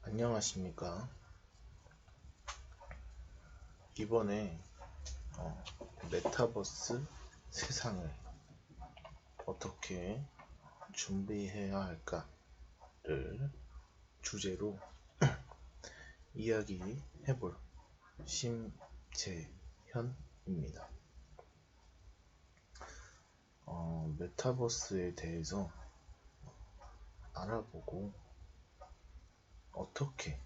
안녕하십니까. 이번에 메타버스 세상을 어떻게 준비해야 할까를 주제로 이야기해볼 심재현입니다. 메타버스에 대해서 알아보고 어떻게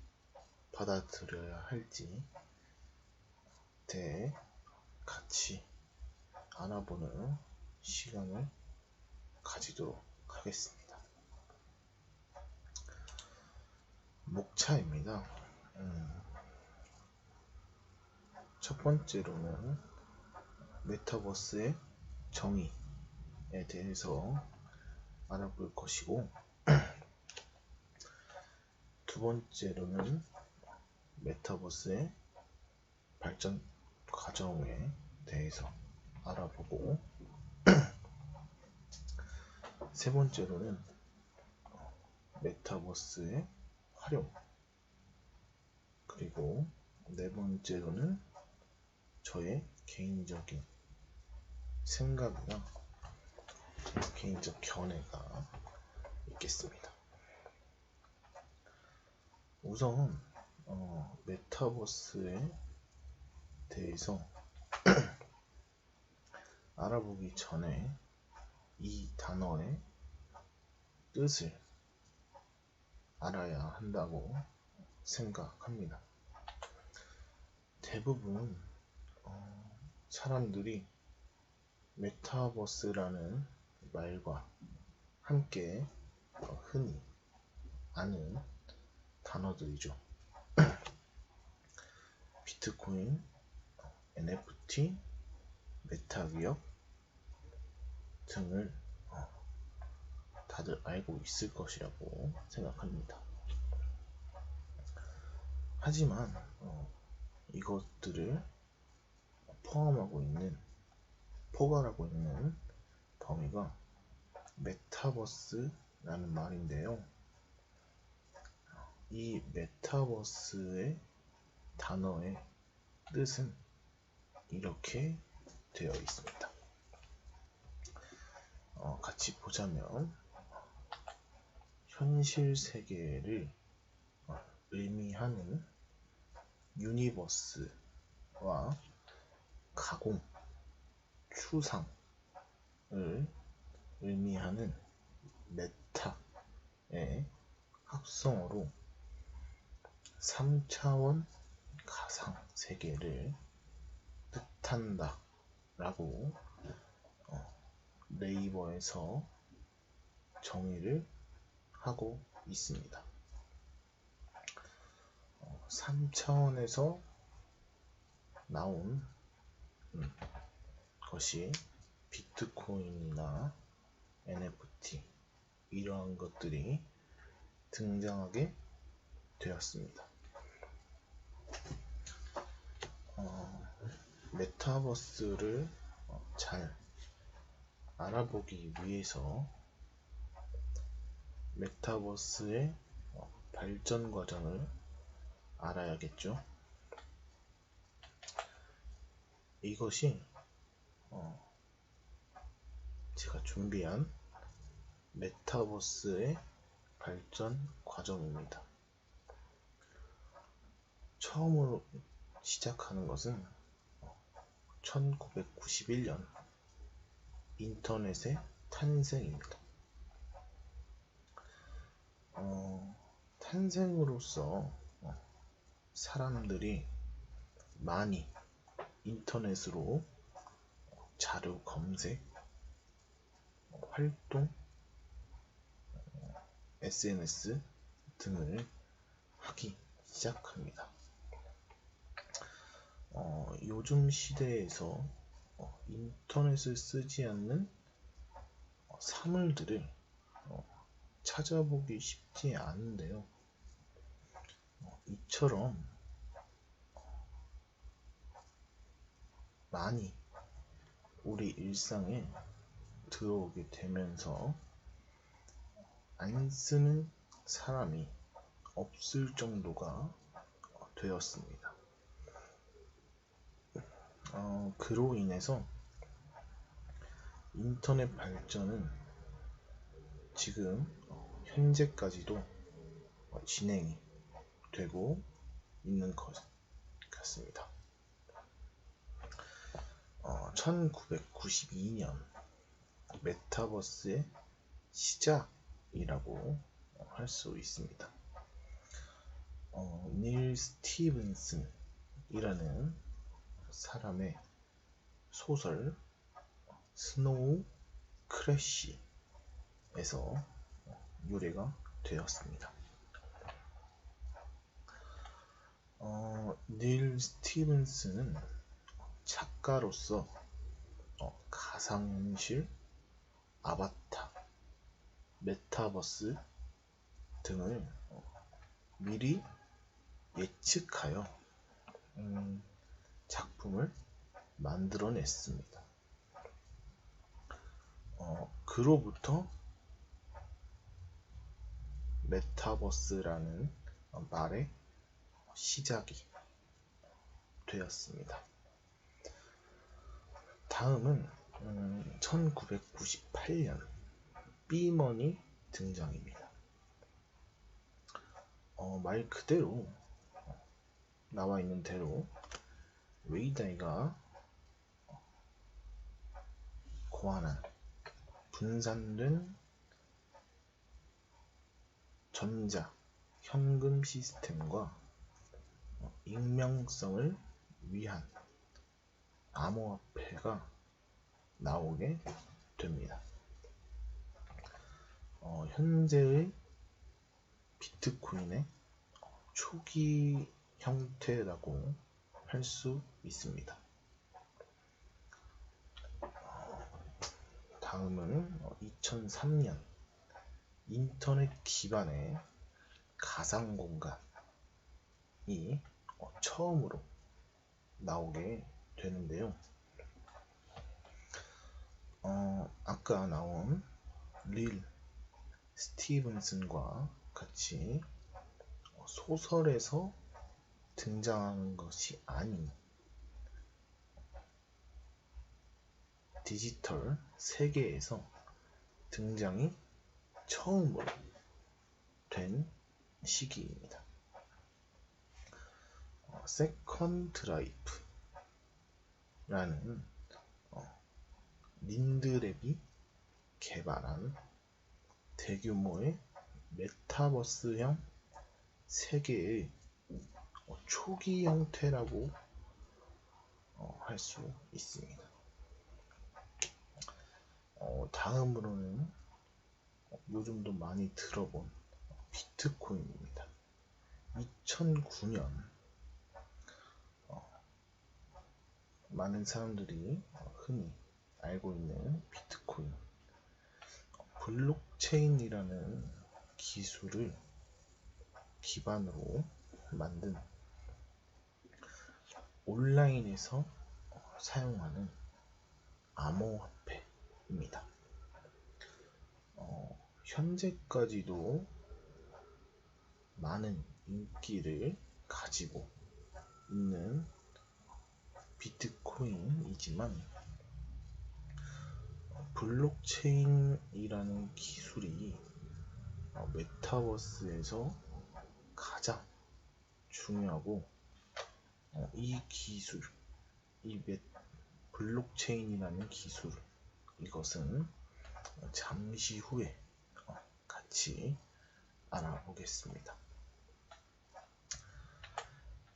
받아들여야 할지 대해 같이 알아보는 시간을 가지도록 하겠습니다. 목차입니다. 첫 번째로는 메타버스의 정의에 대해서 알아볼 것이고, 두 번째로는 메타버스의 발전 과정에 대해서 알아보고, 세 번째로는 메타버스의 활용, 그리고 네 번째로는 저의 개인적인 생각이나 개인적 견해가 있겠습니다. 우선 메타버스에 대해서 알아보기 전에 이 단어의 뜻을 알아야 한다고 생각합니다. 대부분 사람들이 메타버스라는 말과 함께 흔히 아는 단어들이죠. 비트코인, NFT, 메타기업 등을 다들 알고 있을 것이라고 생각합니다. 하지만 이것들을 포괄하고 있는 범위가 메타버스라는 말인데요. 이 메타버스의 단어의 뜻은 이렇게 되어 있습니다. 같이 보자면, 현실 세계를 의미하는 유니버스와 가공, 추상을 의미하는 메타의 합성어로 3차원 가상 세계를 뜻한다 라고 네이버에서 정의를 하고 있습니다. 3차원에서 나온 것이 비트코인이나 NFT 이러한 것들이 등장하게 되었습니다. 메타버스를 잘 알아보기 위해서 메타버스의 발전 과정을 알아야겠죠. 이것이 제가 준비한 메타버스의 발전 과정입니다. 처음으로 시작하는 것은 1991년 인터넷의 탄생입니다. 탄생으로서 사람들이 많이 인터넷으로 자료 검색, 활동, SNS 등을 하기 시작합니다. 요즘 시대에서 인터넷을 쓰지 않는 사물들을 찾아보기 쉽지 않은데요. 이처럼 많이 우리 일상에 들어오게 되면서 안 쓰는 사람이 없을 정도가 되었습니다. 그로 인해서 인터넷 발전은 지금 현재까지도 진행이 되고 있는 것 같습니다. 1992년 메타버스의 시작이라고 할 수 있습니다. 닐 스티븐슨이라는 사람의 소설 스노우 크래시에서 유래가 되었습니다. 닐 스티븐슨은 작가로서 가상현실, 아바타, 메타버스 등을 미리 예측하여 작품을 만들어냈습니다. 그로부터 메타버스라는 말의 시작이 되었습니다. 다음은 1998년 삐머니 등장입니다. 말 그대로 나와 있는 대로 웨이다이가 고안한 분산된 전자 현금 시스템과 익명성을 위한 암호화폐가 나오게 됩니다. 현재의 비트코인의 초기 형태라고 할 수 있습니다. 다음은 2003년 인터넷 기반의 가상 공간이 처음으로 나오게 되는데요. 아까 나온 릴 스티븐슨과 같이 소설에서 등장하는 것이 아닌 디지털 세계에서 등장이 처음으로 된 시기입니다. 세컨드 라이프라는 린드랩이 개발한 대규모의 메타버스형 세계의 초기 형태라고 할 수 있습니다. 다음으로는 요즘도 많이 들어본 비트코인입니다. 2009년 많은 사람들이 흔히 알고 있는 비트코인, 블록체인이라는 기술을 기반으로 만든 온라인에서 사용하는 암호화폐입니다. 현재까지도 많은 인기를 가지고 있는 비트코인이지만 블록체인이라는 기술이 메타버스에서 가장 중요하고 이 기술, 블록체인이라는 기술, 이것은 잠시 후에 같이 알아보겠습니다.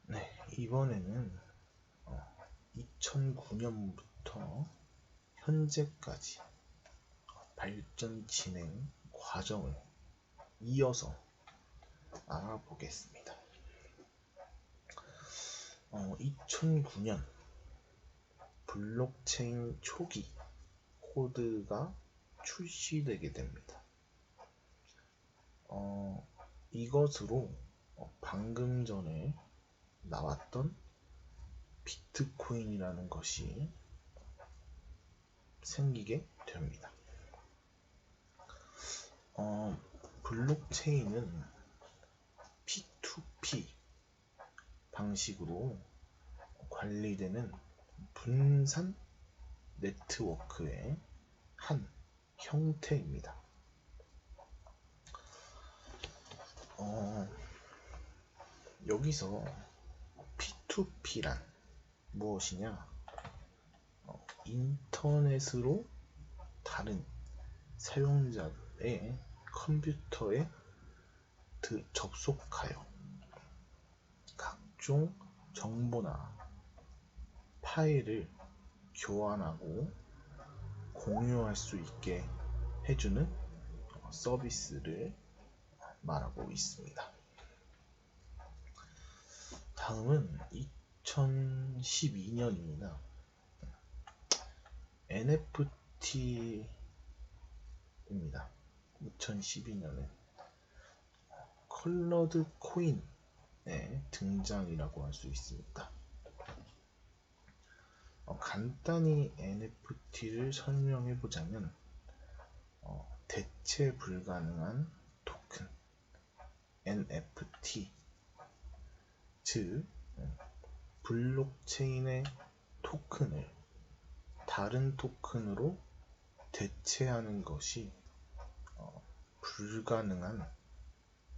네, 이번에는 2009년부터 현재까지 발전 진행 과정을 이어서 알아보겠습니다. 2009년 블록체인 초기 코드가 출시되게 됩니다. 이것으로 방금 전에 나왔던 비트코인이라는 것이 생기게 됩니다. 블록체인은 P2P 방식으로 관리되는 분산 네트워크의 한 형태입니다. 여기서 P2P란 무엇이냐? 인터넷으로 다른 사용자의 컴퓨터에 접속하여 각종 정보나 파일을 교환하고 공유할 수 있게 해주는 서비스를 말하고 있습니다. 다음은 2012년입니다. NFT입니다. 2012년에 컬러드 코인의 등장이라고 할 수 있습니다. 간단히 NFT를 설명해 보자면 대체 불가능한 토큰 NFT, 즉 블록체인의 토큰을 다른 토큰으로 대체하는 것이 불가능한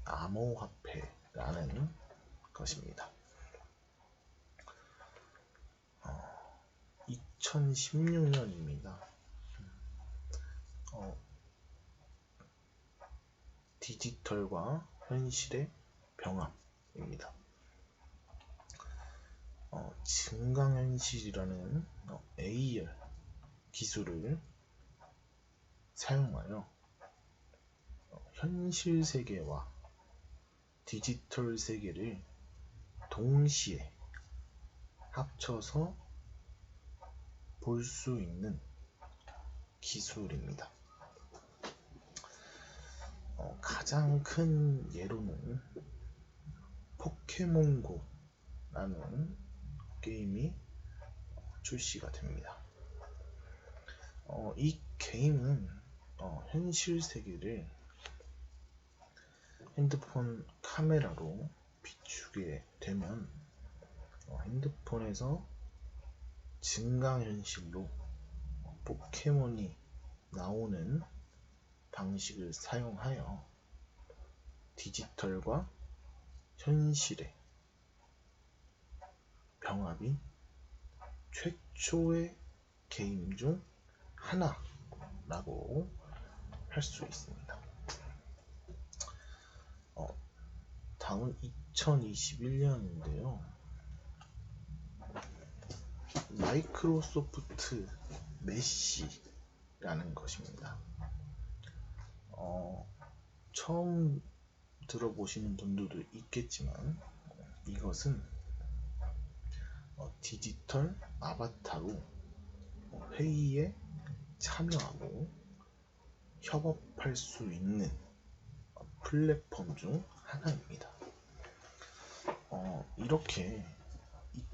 암호화폐라는 것입니다. 2016년입니다. 디지털과 현실의 병합입니다. 증강현실이라는 AR 기술을 사용하여 현실 세계와 디지털 세계를 동시에 합쳐서 볼 수 있는 기술입니다. 가장 큰 예로는 포켓몬고라는 게임이 출시가 됩니다. 이 게임은 현실 세계를 핸드폰 카메라로 비추게 되면 핸드폰에서 증강현실로 포켓몬이 나오는 방식을 사용하여 디지털과 현실의 병합인 최초의 게임 중 하나라고 할 수 있습니다. 다음은 2021년인데요. 마이크로소프트 메시라는 것입니다. 처음 들어보시는 분들도 있겠지만 이것은 디지털 아바타로 회의에 참여하고 협업할 수 있는 플랫폼 중 하나입니다. 이렇게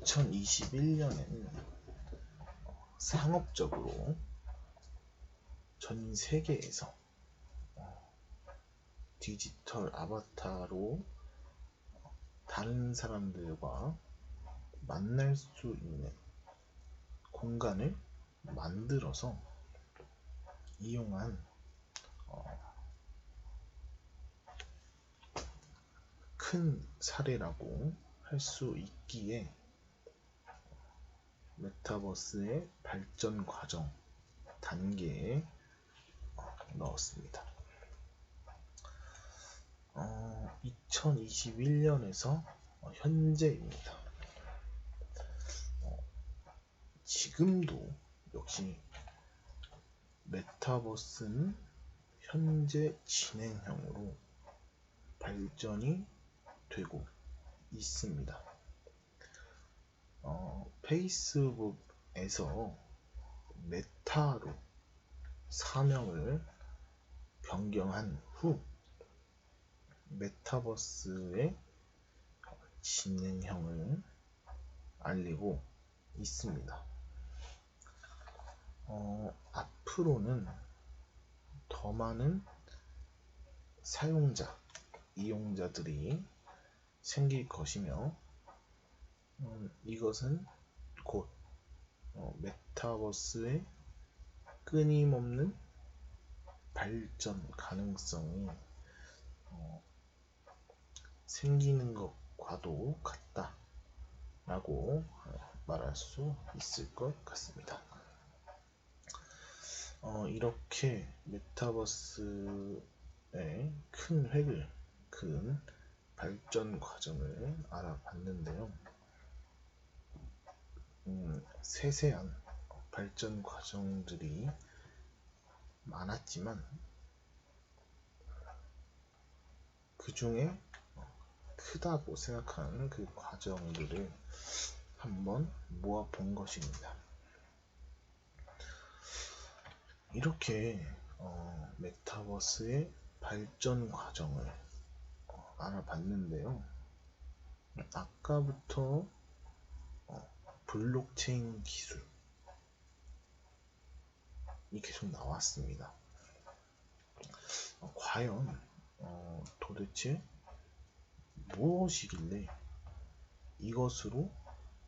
2021년에는 상업적으로 전 세계에서 디지털 아바타로 다른 사람들과 만날 수 있는 공간을 만들어서 이용한 큰 사례라고 할 수 있기에 메타버스의 발전 과정 단계에 넣었습니다. 2021년에서 현재입니다. 지금도 역시 메타버스는 현재 진행형으로 발전이 되고 있습니다. 페이스북에서 메타로 사명을 변경한 후 메타버스의 진행형을 알리고 있습니다. 앞으로는 더 많은 사용자, 이용자들이 생길 것이며 이것은 곧 메타버스의 끊임없는 발전 가능성이 생기는 것과도 같다 라고 말할 수 있을 것 같습니다. 이렇게 메타버스의 큰 획을 그은 발전 과정을 알아봤는데요. 세세한 발전 과정들이 많았지만 그 중에 크다고 생각하는 그 과정들을 한번 모아 본 것입니다. 이렇게 메타버스의 발전 과정을 알아봤는데요. 아까부터 블록체인 기술이 계속 나왔습니다. 과연 도대체 무엇이길래 이것으로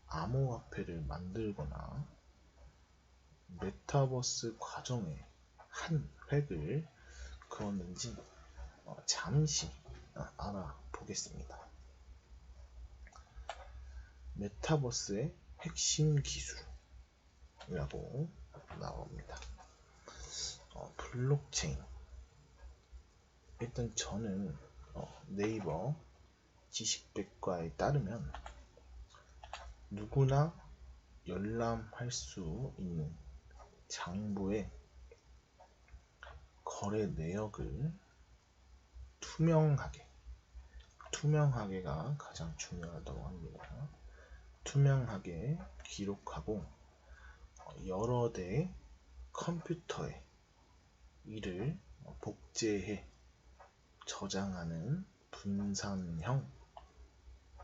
암호화폐를 만들거나 메타버스 과정의 한 획을 그었는지 잠시 알아보겠습니다. 메타버스의 핵심 기술이라고 나옵니다. 블록체인. 일단 저는 네이버 지식백과에 따르면 누구나 열람할 수 있는 장부의 거래 내역을 투명하게가 가장 중요하다고 합니다. 투명하게 기록하고 여러 대의 컴퓨터에 이를 복제해 저장하는 분산형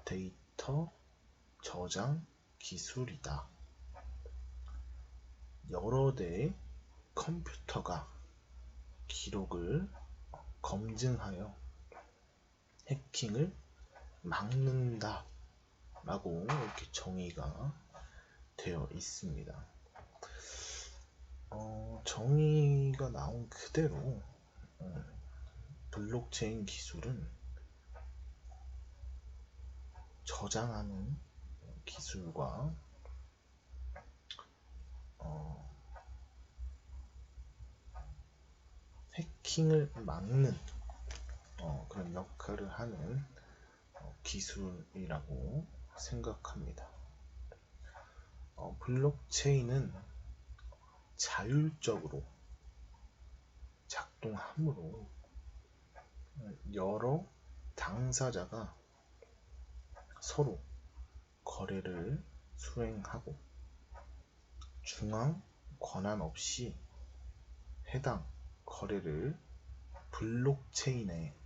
데이터 저장 기술이다. 여러 대의 컴퓨터가 기록을 검증하여 해킹을 막는다 라고 이렇게 정의가 되어 있습니다. 정의가 나온 그대로 블록체인 기술은 저장하는 기술과 해킹을 막는 그런 역할을 하는 기술이라고 생각합니다. 블록체인은 자율적으로 작동하므로 여러 당사자가 서로 거래를 수행하고 중앙 권한 없이 해당 거래를 블록체인에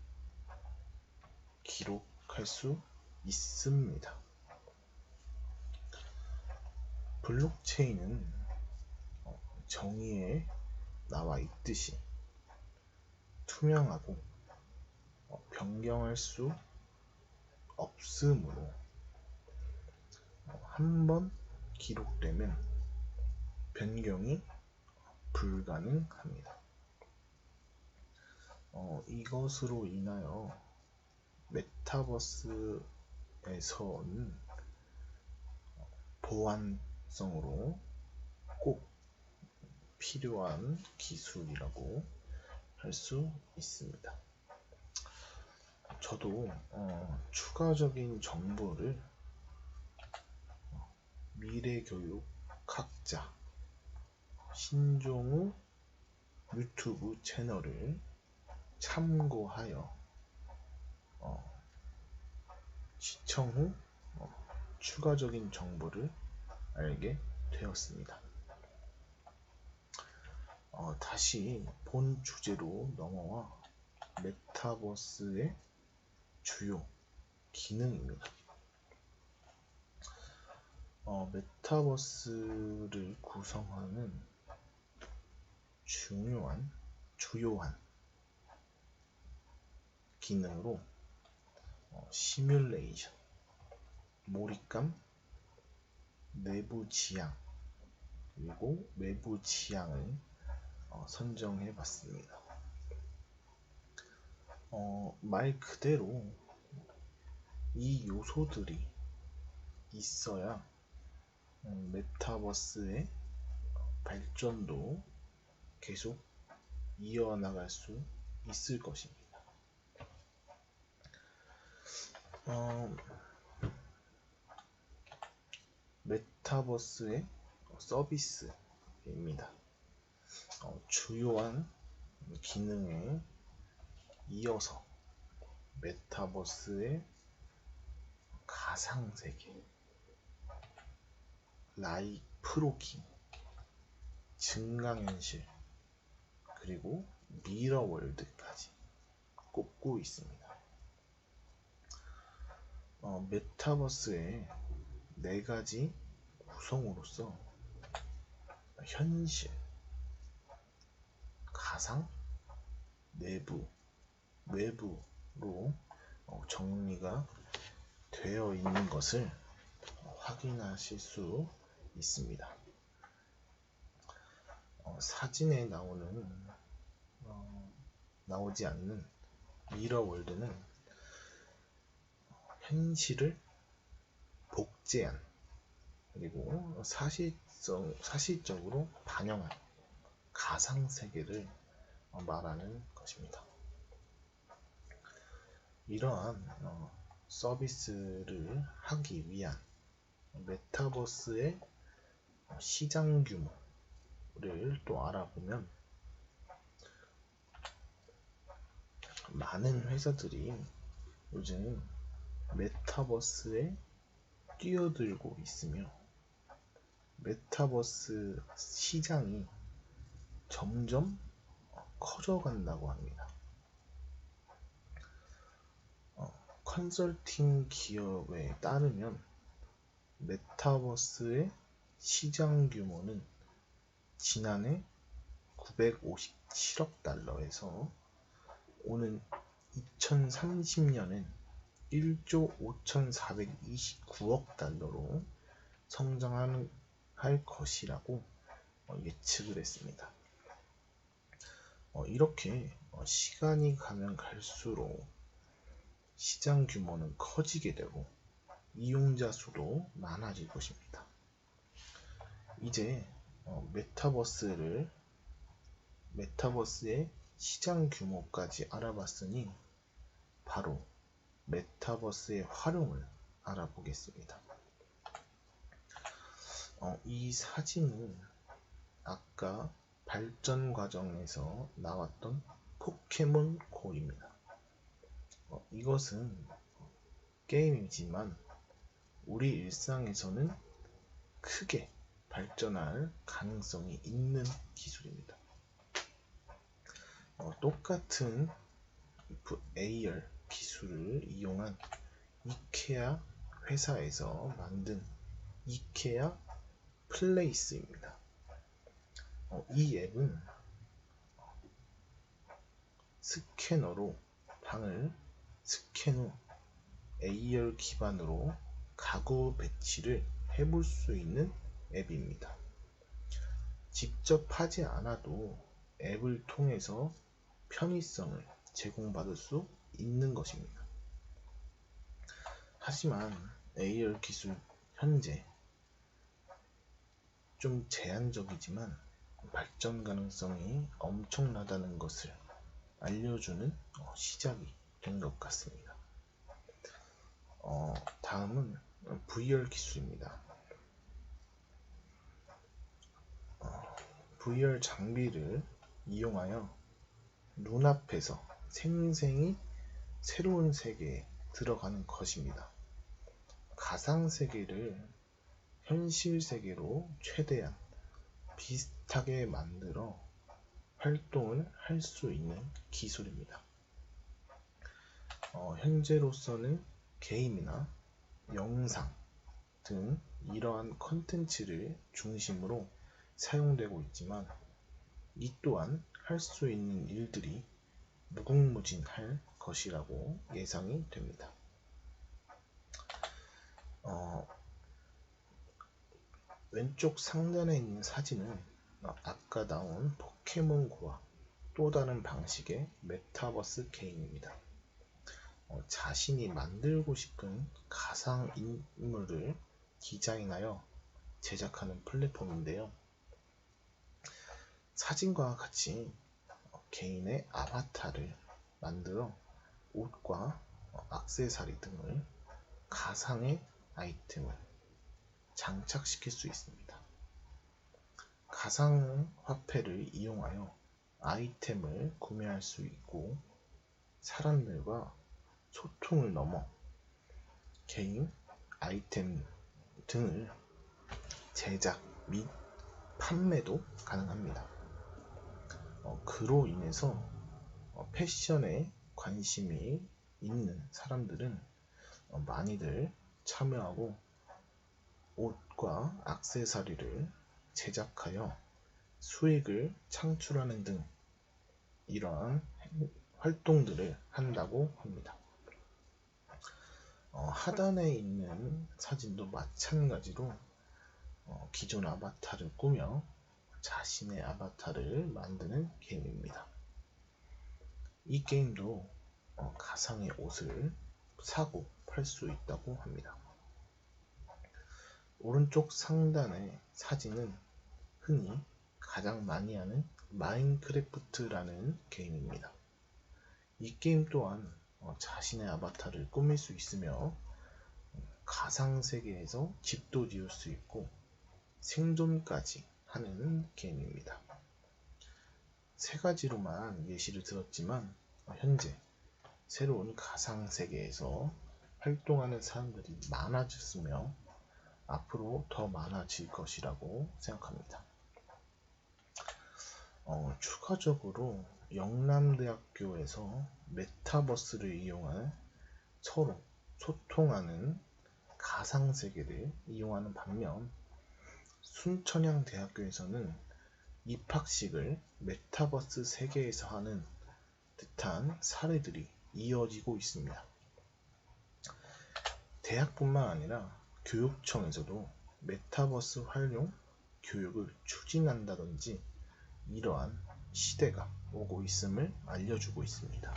기록할 수 있습니다. 블록체인은 정의에 나와 있듯이 투명하고 변경할 수 없으므로 한번 기록되면 변경이 불가능합니다. 이것으로 인하여 메타버스에서는 보안성으로 꼭 필요한 기술이라고 할 수 있습니다. 저도 추가적인 정보를 미래교육학자 신종우 유튜브 채널을 참고하여 시청 후 추가적인 정보를 알게 되었습니다. 다시 본 주제로 넘어와 메타버스의 주요 기능입니다. 메타버스를 구성하는 주요한 기능으로 시뮬레이션, 몰입감, 내부 지향, 그리고 외부 지향을 선정해 봤습니다. 말 그대로 이 요소들이 있어야 메타버스의 발전도 계속 이어나갈 수 있을 것입니다. 메타버스의 서비스입니다. 주요한 기능에 이어서 메타버스의 가상세계, 라이프로깅, 증강현실, 그리고 미러월드까지 꼽고 있습니다. 메타버스의 4가지 구성으로서 현실, 가상, 내부, 외부로 정리가 되어 있는 것을 확인하실 수 있습니다. 사진에 나오지 않는 미러월드는 현실을 복제한, 그리고 사실적으로 반영한 가상세계를 말하는 것입니다. 이러한 서비스를 하기 위한 메타버스의 시장 규모를 또 알아보면 많은 회사들이 요즘 메타버스에 뛰어들고 있으며 메타버스 시장이 점점 커져간다고 합니다. 컨설팅 기업에 따르면 메타버스의 시장 규모는 지난해 957억 달러에서 오는 2030년엔 1조 5429억 달러로 성장할 것이라고 예측을 했습니다. 이렇게 시간이 가면 갈수록 시장 규모는 커지게 되고 이용자 수도 많아질 것입니다. 이제 메타버스의 시장 규모까지 알아봤으니 바로 메타버스의 활용을 알아보겠습니다. 이 사진은 아까 발전 과정에서 나왔던 포켓몬고입니다. 이것은 게임이지만 우리 일상에서는 크게 발전할 가능성이 있는 기술입니다. 똑같은 AR 기술을 이용한 이케아 회사에서 만든 이케아 플레이스입니다. 이 앱은 스캐너로 방을 스캔 후 AR 기반으로 가구 배치를 해볼 수 있는 앱입니다. 직접 하지 않아도 앱을 통해서 편의성을 제공받을 수 있는 것입니다. 하지만 AR 기술 현재 좀 제한적이지만 발전 가능성이 엄청나다는 것을 알려주는 시작이 된 것 같습니다. 다음은 VR 기술입니다. VR 장비를 이용하여 눈앞에서 생생히 새로운 세계에 들어가는 것입니다. 가상세계를 현실 세계로 최대한 비슷하게 만들어 활동을 할 수 있는 기술입니다. 현재로서는 게임이나 영상 등 이러한 컨텐츠를 중심으로 사용되고 있지만 이 또한 할 수 있는 일들이 무궁무진할 것이라고 예상이 됩니다. 왼쪽 상단에 있는 사진은 아까 나온 포켓몬고와 또 다른 방식의 메타버스 게임입니다. 자신이 만들고 싶은 가상 인물을 디자인하여 제작하는 플랫폼인데요. 사진과 같이 개인의 아바타를 만들어 옷과 액세서리 등을 가상의 아이템을 장착시킬 수 있습니다. 가상화폐를 이용하여 아이템을 구매할 수 있고 사람들과 소통을 넘어 개인 아이템 등을 제작 및 판매도 가능합니다. 그로 인해서 패션에 관심이 있는 사람들은 많이들 참여하고 옷과 액세서리를 제작하여 수익을 창출하는 등 이러한 활동들을 한다고 합니다. 하단에 있는 사진도 마찬가지로 기존 아바타를 꾸며 자신의 아바타를 만드는 게임입니다. 이 게임도 가상의 옷을 사고 팔 수 있다고 합니다. 오른쪽 상단의 사진은 흔히 가장 많이 하는 마인크래프트라는 게임입니다. 이 게임 또한 자신의 아바타를 꾸밀 수 있으며 가상세계에서 집도 지을 수 있고 생존까지 하는 게임입니다. 세 가지로만 예시를 들었지만 현재 새로운 가상세계에서 활동하는 사람들이 많아졌으며 앞으로 더 많아질 것이라고 생각합니다. 추가적으로 영남대학교에서 메타버스를 이용해 서로 소통하는 가상세계를 이용하는 반면 순천향대학교에서는 입학식을 메타버스 세계에서 하는 듯한 사례들이 이어지고 있습니다. 대학뿐만 아니라 교육청에서도 메타버스 활용 교육을 추진한다든지 이러한 시대가 오고 있음을 알려주고 있습니다.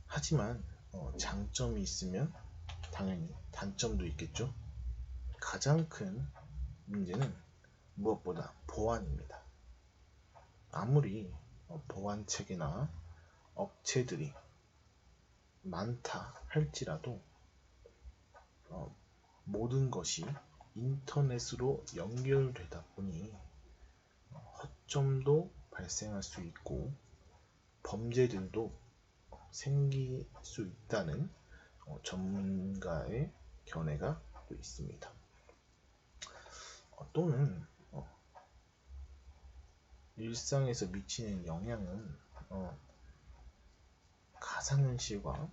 하지만 장점이 있으면 당연히 단점도 있겠죠. 가장 큰 문제는 무엇보다 보안입니다. 아무리 보안체계나 업체들이 많다 할지라도 모든 것이 인터넷으로 연결되다 보니 허점도 발생할 수 있고 범죄들도 생길 수 있다는 전문가의 견해가 또 있습니다. 또는 일상에서 미치는 영향은 가상현실과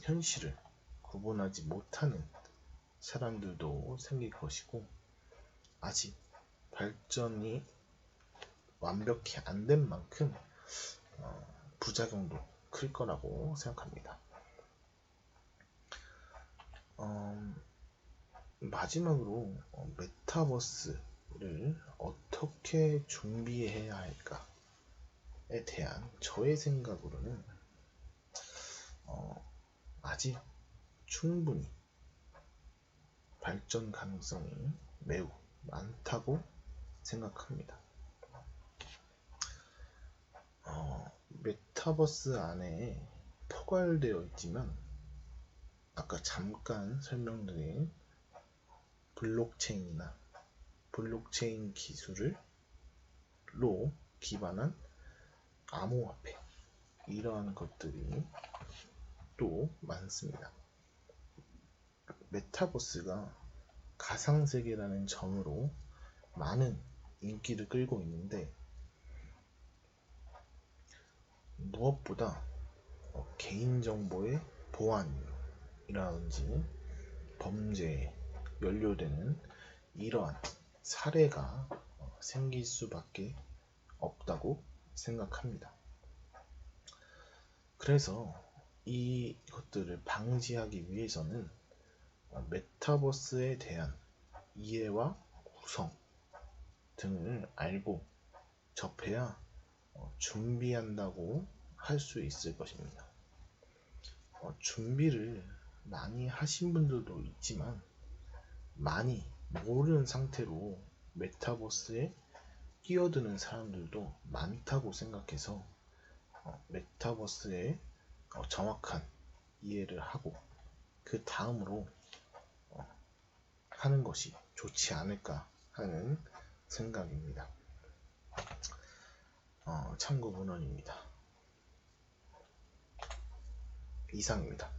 현실을 구분하지 못하는 사람들도 생길 것이고 아직 발전이 완벽히 안 된 만큼 부작용도 클 거라고 생각합니다. 마지막으로 메타버스를 어떻게 준비해야 할까에 대한 저의 생각으로는 아직 충분히 발전 가능성이 매우 많다고 생각합니다. 메타버스 안에 포괄되어 있지만 아까 잠깐 설명드린 블록체인이나 블록체인 기술로 기반한 암호화폐 이러한 것들이 또 많습니다. 메타버스가 가상세계라는 점으로 많은 인기를 끌고 있는데 무엇보다 개인정보의 보안이라든지 범죄에 연루되는 이러한 사례가 생길 수밖에 없다고 생각합니다. 그래서 이것들을 방지하기 위해서는 메타버스에 대한 이해와 구성 등을 알고 접해야 준비한다고 할 수 있을 것입니다. 준비를 많이 하신 분들도 있지만 많이 모르는 상태로 메타버스에 끼어드는 사람들도 많다고 생각해서 메타버스의 정확한 이해를 하고 그 다음으로 하는 것이 좋지 않을까 하는 생각입니다. 참고 문헌입니다. 이상입니다.